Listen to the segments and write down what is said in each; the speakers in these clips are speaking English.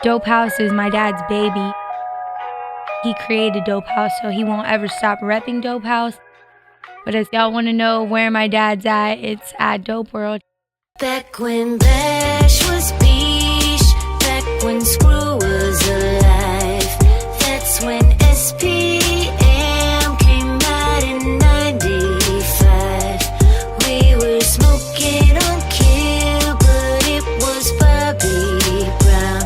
Dope House is my dad's baby. He created Dope House, so he won't ever stop repping Dope House. But if y'all want to know where my dad's at, it's at Dope World. Back when Bash was beach, back when Screw was alive, that's when SPM came out in 95. We were smoking on Kill, but it was Bobby Brown.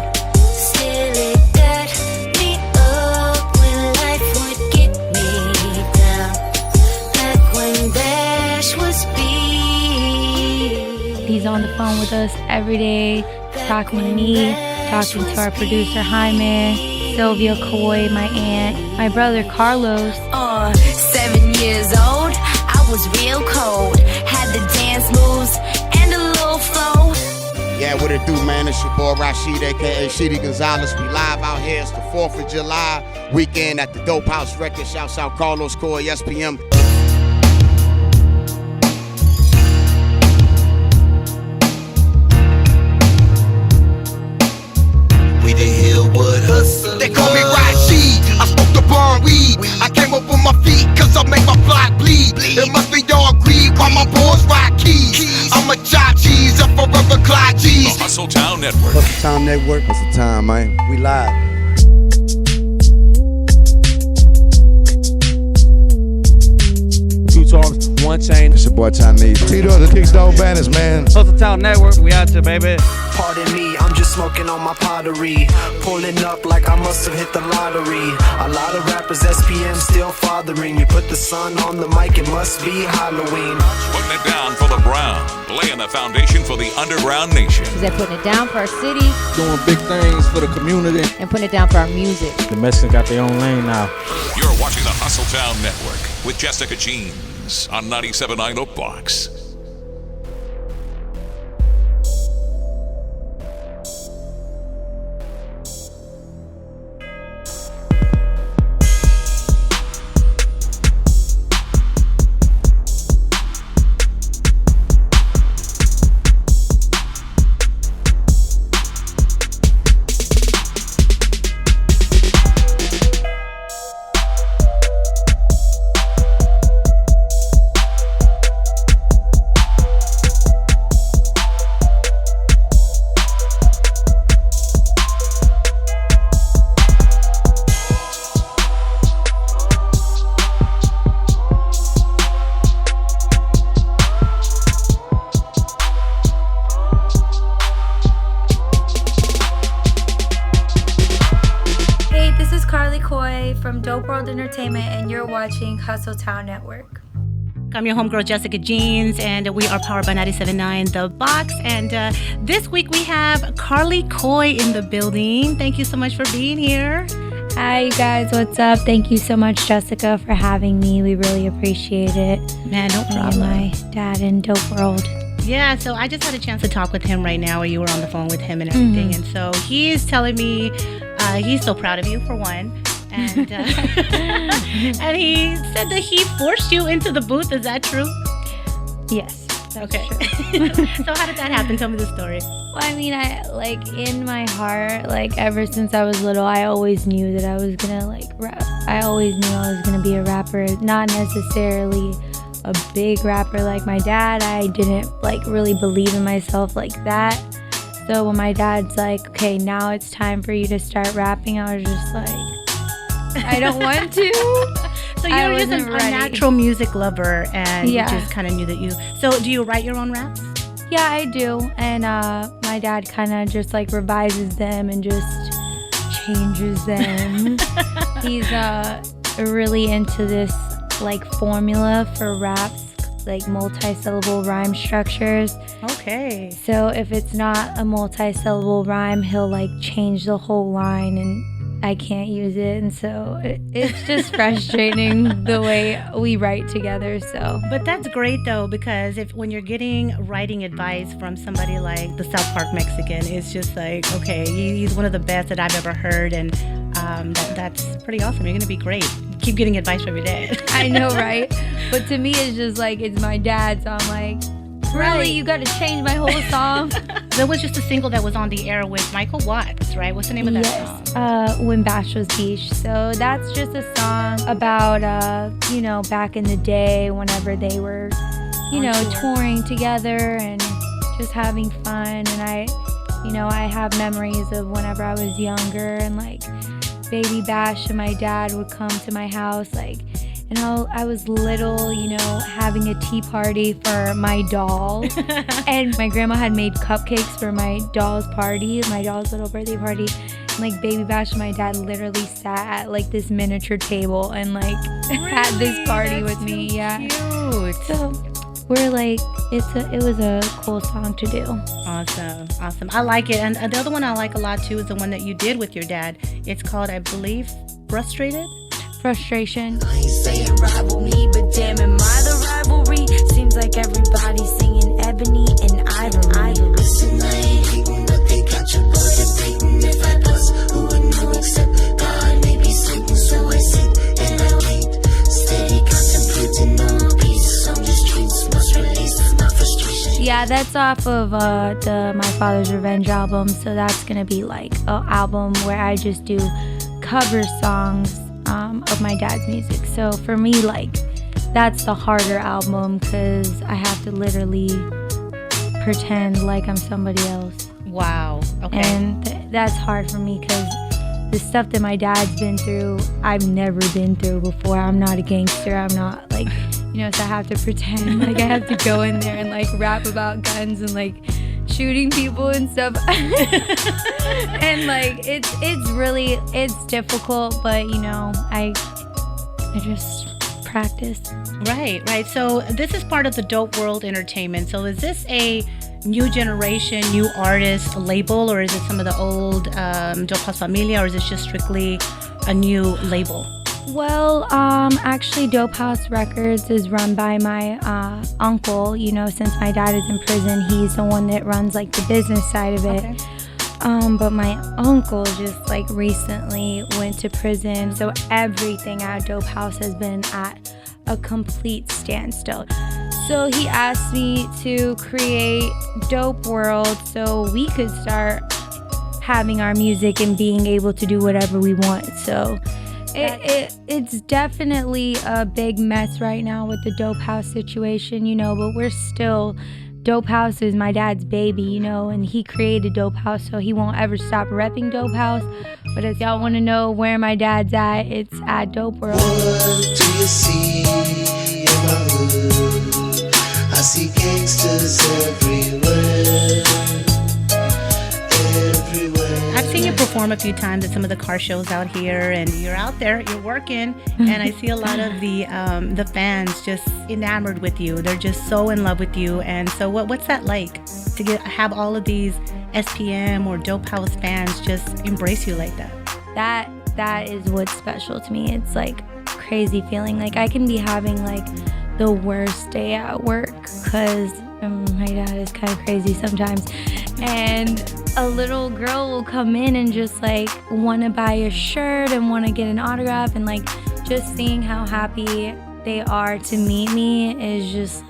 Still it got me up when life would get me down. Back when Bash was beach. He's on the phone with us every day, talking to me, talking to our producer Jaime, Sylvia Coy, my aunt, my brother Carlos. 7 years old, I was real cold. Had the dance moves and a little flow. Yeah, what it do, man? It's your boy Rashid, a.k.a. Sheedy Gonzalez. We live out here. It's the 4th of July weekend at the Dope House Record. Shouts out Carlos Coy, SPM. We the Hillwood hustlers. They call me Rashid. I smoke the bomb weed. I came up on my feet cause I make my block bleed. It must be all greed while my boys rock keys. I'm a chop cheese, a forever Clyde cheese. The HustleTown Network. HustleTown Network. HustleTown, man. We live. Two songs, one chain. It's your boy Chinese. Tito, the Kickstone Banners, man. HustleTown Network, we out there, baby. Pardon me, I'm just smoking on my pottery. Pulling up like I must have hit the lottery. A lot of rappers, SPM still fathering. You put the sun on the mic, it must be Halloween. Putting it down for the Brown. Laying the foundation for the underground nation. They're putting it down for our city. Doing big things for the community. And putting it down for our music. The Mexicans got their own lane now. You're watching the HustleTown Network with Jessica Jeanz on 97.9 The Box. Carley Coy from Dope World Entertainment, and you're watching HustleTown Network. I'm your homegirl, Jessica Jeanz, and we are powered by 97.9 The Box. And this week we have Carley Coy in the building. Thank you so much for being here. Hi, you guys. What's up? Thank you so much, Jessica, for having me. We really appreciate it. Man, no problem. My dad in Dope World. Yeah, so I just had a chance to talk with him right now, where you were on the phone with him and everything. And so he's telling me he's so proud of you, for one. And and he said that he forced you into the booth. Is that true? Yes. Okay. So how did that happen? Tell me the story. Well, I mean, in my heart, ever since I was little, I always knew that I was gonna rap. I always knew I was gonna be a rapper, not necessarily a big rapper like my dad. I didn't really believe in myself like that. So when my dad's like, okay, now it's time for you to start rapping, I was just like, I don't want to. So you're just a natural music lover, and yeah. You just kind of knew that you. So do you write your own raps? Yeah, I do. And my dad kind of just revises them and just changes them. He's really into this formula for raps, multi-syllable rhyme structures. Okay. So if it's not a multi-syllable rhyme, he'll change the whole line, and I can't use it, and so it's just frustrating the way we write together. So, but that's great though, because when you're getting writing advice from somebody like the South Park Mexican, it's just okay, he's one of the best that I've ever heard, and that's pretty awesome. You're gonna be great. Keep getting advice from your dad. I know, right? But to me, it's just it's my dad, so I'm Really, you got to change my whole song? There was just a single that was on the air with Michael Watts, right? What's the name of that song? When Bash was Beach. So that's just a song about, back in the day whenever they were, touring together and just having fun. And I have memories of whenever I was younger and like Baby Bash and my dad would come to my house, I was little, having a tea party for my doll. And my grandma had made cupcakes for my doll's party, my doll's little birthday party. And Baby Bash and my dad literally sat at this miniature table and had this party with me. Yeah. Cute. So we're it was a cool song to do. Awesome. I like it. And the other one I like a lot too is the one that you did with your dad. It's called, I believe, Frustration. I ain't saying rival me, but damn, am I the rivalry? Seems like everybody's singing Ebony and Ivory. Listen, I ain't hating, but they got your boy debating. If I bust, who would know except God? Maybe Satan, so I sit and I wait. Steady contemplating on peace. I'm just dreams, must release my frustration. Yeah, that's off of the My Father's Revenge album. So that's gonna be an album where I just do cover songs of my dad's music. So for me, that's the harder album because I have to literally pretend like I'm somebody else. Wow. Okay. And that's hard for me because the stuff that my dad's been through, I've never been through before. I'm not a gangster. I'm not so I have to pretend I have to go in there and rap about guns and shooting people and stuff. And it's difficult, but I just practice. Right. So this is part of the Dope World Entertainment. So is this a new generation, new artist label, or is it some of the old Dope House Familia, or is this just strictly a new label? Well, actually Dope House Records is run by my uncle. Since my dad is in prison, he's the one that runs the business side of it. Okay. But my uncle just recently went to prison, so everything at Dope House has been at a complete standstill. So he asked me to create Dope World so we could start having our music and being able to do whatever we want. So it's definitely a big mess right now with the Dope House situation, but we're still, Dope House is my dad's baby, and he created Dope House, so he won't ever stop repping Dope House. But if y'all want to know where my dad's at, it's at Dope World. What do you see in my hood? I see gangsters everywhere. I've seen you perform a few times at some of the car shows out here, and you're out there, you're working, and I see a lot of the fans just enamored with you. They're just so in love with you. And so what's that like to have all of these SPM or Dope House fans just embrace you like that? That is what's special to me. It's crazy feeling. I can be having the worst day at work because my dad is kind of crazy sometimes, and a little girl will come in and just want to buy a shirt and want to get an autograph, and just seeing how happy they are to meet me is just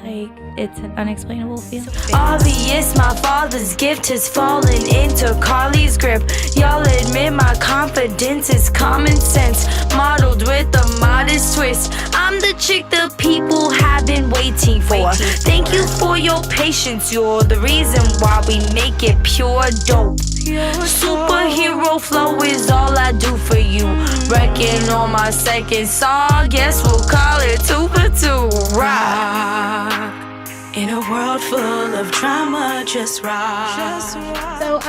it's an unexplainable feeling. Obvious, my father's gift has fallen into Carley's grip. Y'all admit my confidence is common sense, modeled with a modest twist. I'm the chick the people have been waiting for. Thank you for your patience, you're the reason why we make it pure dope. Superhero flow is all I do for you. Wrecking on my second song, guess we'll call it 2 for 2. Rock. In a world full of drama, just rock. So,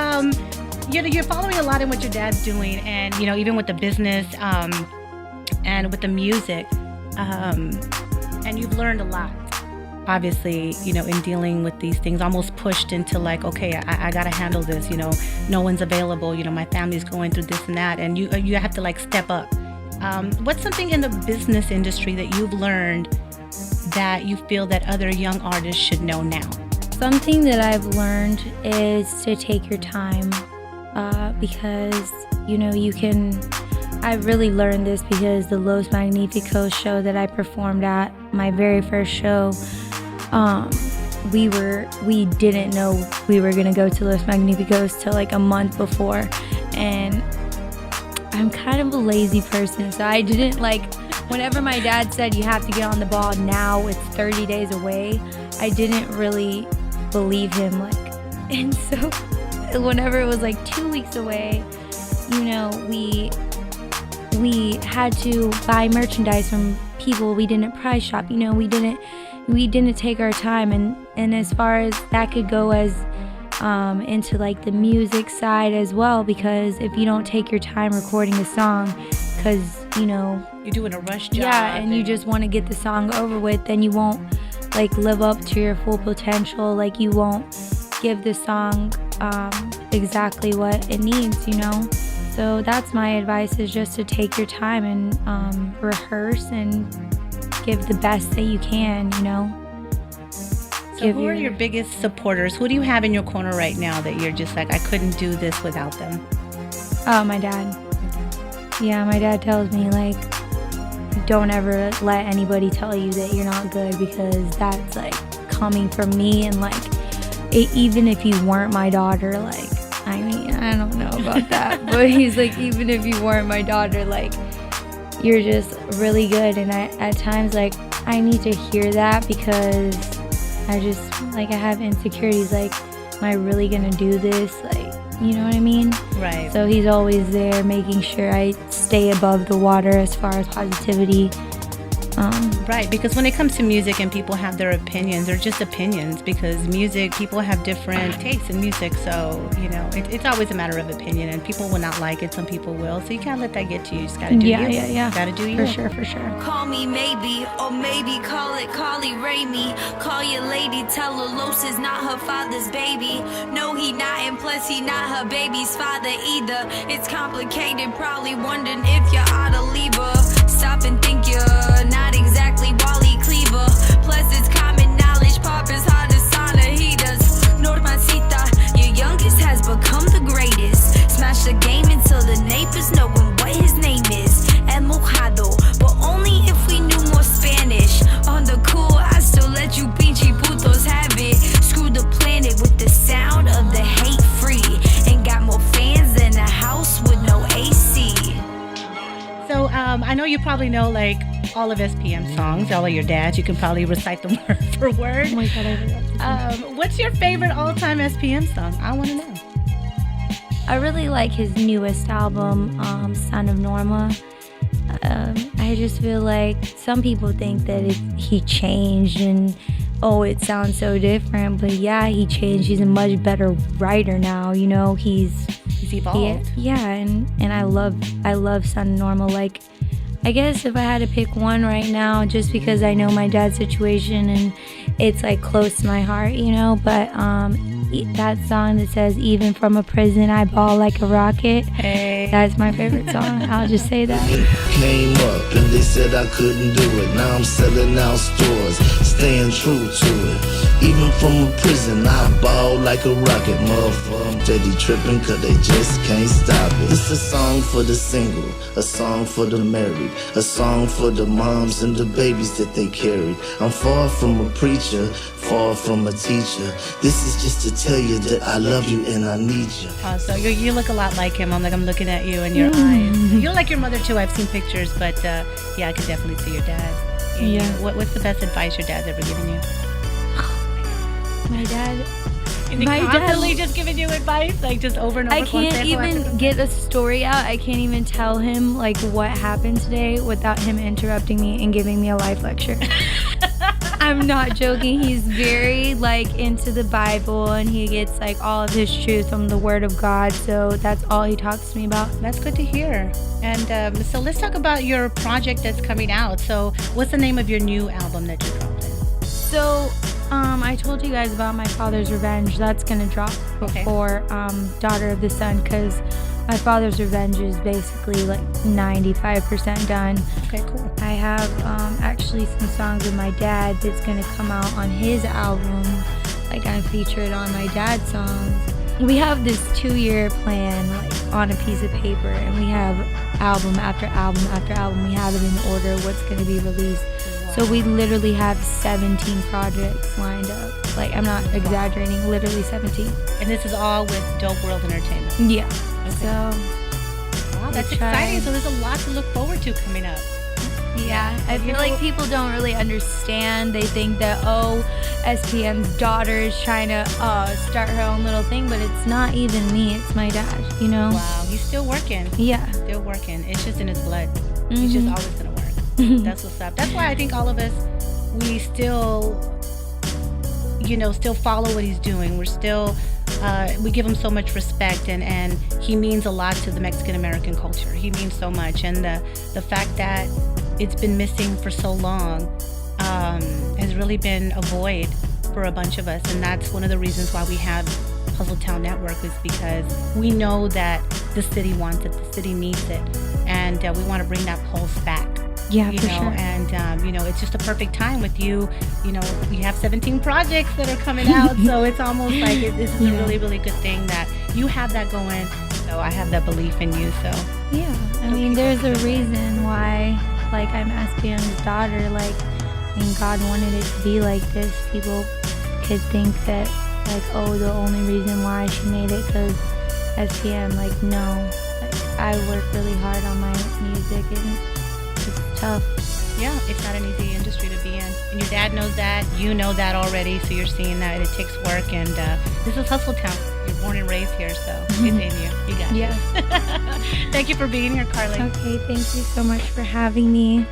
you're following a lot in what your dad's doing, and even with the business, and with the music, and you've learned a lot. Obviously, in dealing with these things, almost pushed into okay, I gotta handle this. No one's available. My family's going through this and that, and you have to step up. What's something in the business industry that you've learned that you feel that other young artists should know now? Something that I've learned is to take your time, because you can. I really learned this because the Los Magnificos show that I performed at, my very first show, we didn't know we were gonna go to Los Magnificos till like a month before, and I'm kind of a lazy person, so I didn't like. Whenever my dad said you have to get on the ball now, it's 30 days away, I didn't really believe him, like, and so whenever it was like 2 weeks away, you know, we had to buy merchandise from people. We didn't price shop, you know, we didn't take our time, and as far as that could go as into like the music side as well, because if you don't take your time recording a song, because you know you're doing a rush job, yeah, and you just want to get the song over with, then you won't like live up to your full potential. Like you won't give the song exactly what it needs, you know. So that's my advice, is just to take your time and rehearse and give the best that you can, you know. So who are your biggest supporters? Who do you have in your corner right now that you're just like, I couldn't do this without them? Oh, my dad. Yeah, my dad tells me, like, don't ever let anybody tell you that you're not good, because that's, like, coming from me. And, like, even if you weren't my daughter, like, I mean, I don't know about that. But he's like, even if you weren't my daughter, like, you're just really good. And at times, like, I need to hear that, because I just, like, I have insecurities. Like, am I really going to do this? Like, you know what I mean? Right. So he's always there making sure I stay above the water as far as positivity. Right, because when it comes to music and people have their opinions, they're just opinions, because music, people have different tastes in music, so, you know, it's always a matter of opinion, and people will not like it, some people will, so you can't let that get to you. You just gotta do you. Yeah. Gotta do you. For sure. Call me maybe, or maybe call it Carly Ray me. Call your lady, tell her Los is not her father's baby. No, he not, and plus he not her baby's father either. It's complicated, probably wondering if you ought to leave her. Stop and think you're not exactly Wally Cleaver. Plus it's common knowledge, Pop is hard to sauna heaters. Normacita, your youngest has become the greatest. Smash the game until the neighbors knowing what his name is. El Mojado, but only if we knew more Spanish. On the cool, I still let you pinchy putos have it. Screw the planet with the sound of the hate free. And got more fans than a house with no AC. So I know you probably know like all of SPM songs, all of your dads. You can probably recite them word for word. Oh my God, I forgot. What's your favorite all-time SPM song? I want to know. I really like his newest album, Son of Norma. I just feel like some people think that he changed and, oh, it sounds so different. But yeah, he changed. He's a much better writer now. You know, he's evolved. Yeah, and I love Son of Norma. Like, I guess if I had to pick one right now, just because I know my dad's situation and it's like close to my heart, you know, but that song that says, even from a prison I ball like a rocket, that's my favorite song. I'll just say that. Came up and they said I couldn't do it. Now I'm selling out stores, staying true to it. Even from a prison I ball like a rocket. Motherfucker, I'm steady tripping cause they just can't stop it. It's a song for the single, a song for the married, a song for the moms and the babies that they carried. I'm far from a preacher, far from a teacher. This is just to tell you that I love you and I need you. So you look a lot like him. I'm looking at you and your eyes. You look like your mother too. I've seen pictures, but yeah, I can definitely see your dad. Yeah. What's the best advice your dad's ever given you? My dad. Is he constantly just giving you advice, like just over and over? I can't even get a story out. I can't even tell him like what happened today without him interrupting me and giving me a life lecture. I'm not joking. He's very like into the Bible, and he gets like all of his truth from the Word of God. So that's all he talks to me about. That's good to hear. And so let's talk about your project that's coming out. So what's the name of your new album that you're dropping? So I told you guys about My Father's Revenge. That's gonna drop before Daughter of the Sun, because My Father's Revenge is basically like 95% done. Okay, cool. I have actually some songs with my dad that's gonna come out on his album. Like, I'm featured on my dad's songs. We have this 2-year plan like on a piece of paper, and we have album after album after album. We have it in order what's gonna be released. So we literally have 17 projects lined up. Like, I'm not exaggerating, literally 17. And this is all with Dope World Entertainment? Yeah. Okay. So, wow, that's exciting. So there's a lot to look forward to coming up. Yeah, I feel like people don't really understand. They think that, SPM's daughter is trying to start her own little thing, but it's not even me. It's my dad, you know? Wow, he's still working. Yeah. Still working. It's just in his blood. He's just always going to work. That's what's up. That's why I think all of us, we still, still follow what he's doing. We're still, we give him so much respect, and he means a lot to the Mexican-American culture. He means so much. And the fact that it's been missing for so long has really been a void for a bunch of us. And that's one of the reasons why we have HustleTown Network, is because we know that the city wants it, the city needs it, and we want to bring that pulse back. Yeah, for sure. And it's just a perfect time with you. We have 17 projects that are coming out, so it's almost like this is a really, really good thing that you have that going. So I have that belief in you. So yeah, I mean, there's a reason why, like, I'm SPM's daughter. Like, I mean, God wanted it to be like this. People could think that, like, the only reason why she made it because SPM. Like, no. Like, I work really hard on my music, and it's tough. Yeah, it's not an easy industry to be in. And your dad knows that. You know that already. So you're seeing that it takes work. And this is Hustletown. You're born and raised here, so it's in you. You got it. Thank you for being here, Carley. Okay, thank you so much for having me.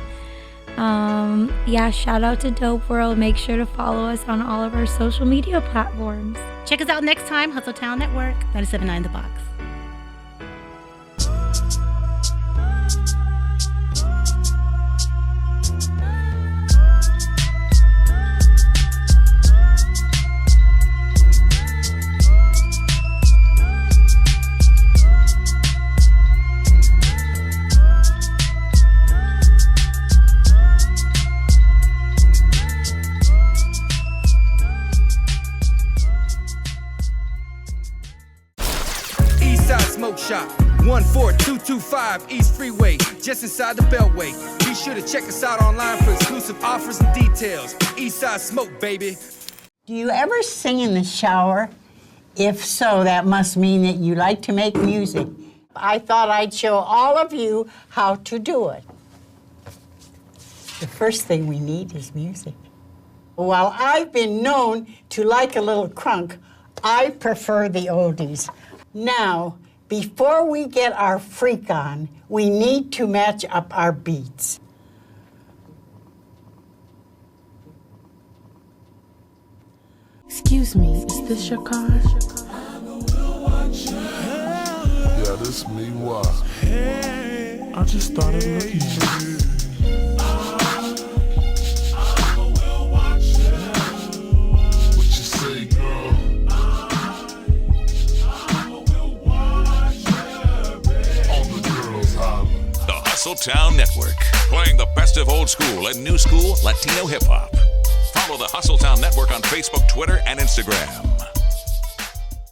Shout out to Dope World. Make sure to follow us on all of our social media platforms. Check us out next time, HustleTown Network, 97.9 The Box. Smoke Shop, 14225 East Freeway, just inside the Beltway. Be sure to check us out online for exclusive offers and details. Eastside Smoke, baby. Do you ever sing in the shower? If so, that must mean that you like to make music. I thought I'd show all of you how to do it. The first thing we need is music. While I've been known to like a little crunk, I prefer the oldies. Now, before we get our freak on, we need to match up our beats. Excuse me, is this your car? Yeah, this me. Why? I just started looking at you. What you say, girl? HustleTown Network, playing the best of old school and new school Latino hip-hop. Follow the HustleTown Network on Facebook, Twitter, and Instagram.